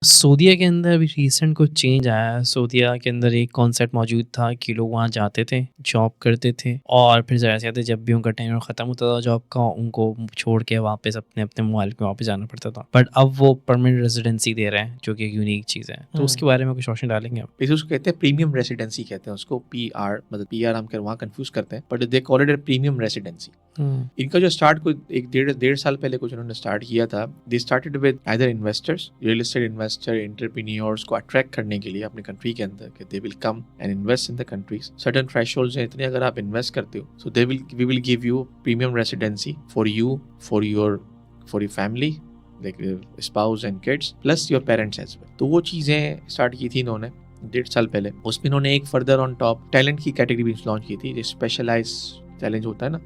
सऊदीया के अंदर अभी रिसेंट कुछ चेंज आया है। सऊदीया के अंदर एक कॉन्सेप्ट मौजूद था कि लोग वहाँ जाते थे, जॉब करते थे और फिर ज़ाहिर-सी बात है जब भी उनका टेन्योर ख़त्म होता था जॉब का, उनको छोड़ के वापस अपने-अपने मुमालिक में वापस जाना पड़ता था। बट अब वो परमानेंट रेज़िडेंसी दे रहे हैं, जो कि एक यूनिक चीज़ है। तो उसके बारे में कुछ रोशनी डालेंगे आप? वैसे उसको कहते हैं प्रीमियम रेसिडेंसी कहते हैं उसको, पीआर, मतलब पीआर हम वहाँ कंफ्यूज करते हैं, but they call it a premium residency. हुँ, इनका जो स्टार्ट को एक डेढ़ डेढ़ साल पहले कुछ उन्होंने स्टार्ट किया था। They started with either investors, real estate investor, entrepreneurs को अट्रैक्ट करने के लिए अपनी कंट्री के अंदर कि they will come and invest in the countries. Certain thresholds हैं, इतने अगर आप इन्वेस्ट करते हो so they will we will give you premium residency for you, for your family, like spouse and kids plus your parents as well. तो वो चीज़ें start की थी इन्होंने डेढ़ साल पहले। उसमें इन्होंने एक फर्दर ऑन टॉप टैलेंट की कैटेगरी भी लॉन्च की थी, जो स्पेशलाइज टैलेंट होता है ना,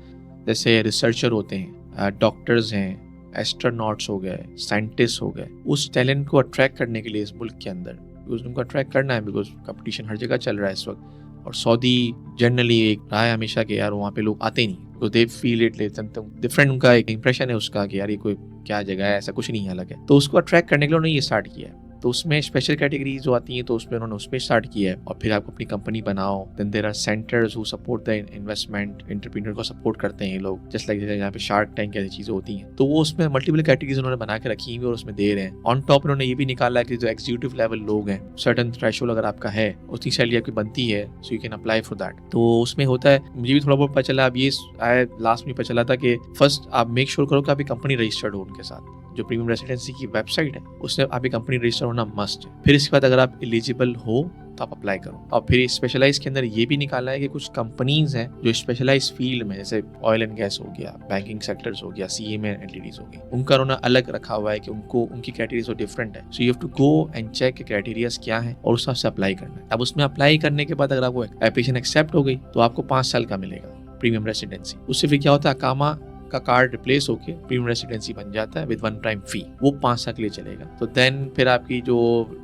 जैसे रिसर्चर होते हैं, डॉक्टर्स हैं, एस्ट्रोनॉट्स हो गए, साइंटिस्ट हो गए। उस टैलेंट को अट्रैक्ट करने के लिए इस मुल्क के अंदर, बिकॉज उनको अट्रैक्ट करना है, बिकॉज कंपटीशन हर जगह चल रहा है इस वक्त। और सऊदी जनरली एक रहा है हमेशा कि यार वहाँ पे लोग आते नहीं, तो दे फील इट डिफरेंट, उनका एक इंप्रेशन है उसका कि यार ये कोई क्या जगह है, ऐसा कुछ नहीं है, अलग है। तो उसको अट्रैक्ट करने के लिए उन्होंने ये स्टार्ट किया है। तो उसमें स्पेशल कैटेगरीज जो आती हैं तो उसमें उन्होंने उसमें स्टार्ट किया है, और फिर आप अपनी कंपनी बनाओ। Then there are centres who support the investment, entrepreneur को सपोर्ट करते हैं ये लोग, जस्ट लाइक जैसे यहाँ पे शार्क टैंक ऐसी चीजें होती हैं। तो वो उसमें मल्टीपल कैटेगरीज उन्होंने बना के रखी हुई और उसमें दे रहे हैं। ऑन टॉप उन्होंने ये भी निकाला है कि जो एग्जीक्यूटिव लेवल लोग हैं, सर्टन थ्रेशोल्ड अगर आपका है, उतनी सैलरी आपकी बनती है, so you can apply for that. तो उसमें होता है, मुझे भी थोड़ा बहुत पता चला, अब ये आया लास्ट में पता चला था कि फर्स्ट आप मेक श्योर करो कि आपकी कंपनी रजिस्टर्ड हो उनके साथ। जो प्रीमियम रेसिडेंसी की वेबसाइट है उसमें आपकी कंपनी रजिस्टर होना मस्ट है। फिर इसके बाद अगर आप एलिजिबल हो तो आप अप्लाई करो। और फिर स्पेशलाइज के अंदर ये भी निकाला है कि कुछ कंपनीज हैं जो स्पेशलाइज फील्ड में, जैसे ऑयल एंड गैस हो गया, बैंकिंग सेक्टर्स हो गया, सीएमए एंटिटीज हो गई, उनका उन्होंने अलग रखा हुआ है कि उनको उनकी क्राइटेरिया तो डिफरेंट है। So you have to go and check criterias क्या है और उस हिसाब से अप्लाई करना है। अब उसमें अप्लाई करने के बाद अगर आपको एप्लीकेशन एक्सेप्ट हो गई तो आपको 5 साल का मिलेगा प्रीमियम रेसिडेंसी। उससे फिर क्या होता है, अकामा का कार्ड रिप्लेस होके प्रीमियम रेसिडेंसी बन जाता है विद वन टाइम फी। वो 5 साल के लिए चलेगा। तो देन फिर आपकी जो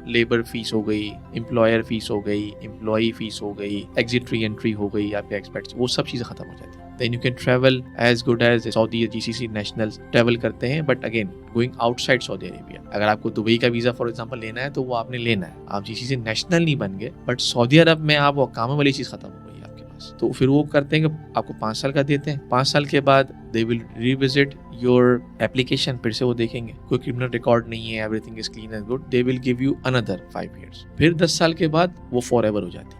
लेबर फीस हो गई, एम्प्लॉयर फीस हो गई, एम्प्लॉई फीस हो गई, एग्जिट री एंट्री हो गई, आपके एक्सपेक्ट्स, वो सब चीजें खत्म हो जाती है। Then you can travel as good as Saudi GCC nationals travel करते हैं, but again going outside Saudi Arabia. अगर आपको दुबई का वीजा फॉर एग्जांपल लेना है तो वो आपने लेना है, आप जीसीसी नेशनल नहीं बन गए, बट सऊदी अरब में आप वो काम वाली चीज खत्म हो गई आपके पास। तो फिर वो करते हैं कि आपको 5 साल का देते हैं। 5 साल के बाद they will revisit your application, फिर से वो देखेंगे कोई क्रिमिनल रिकॉर्ड नहीं है, everything is clean and good, they will give you another 5 years। फिर 10 साल के बाद वो फॉर एवर हो जाती है।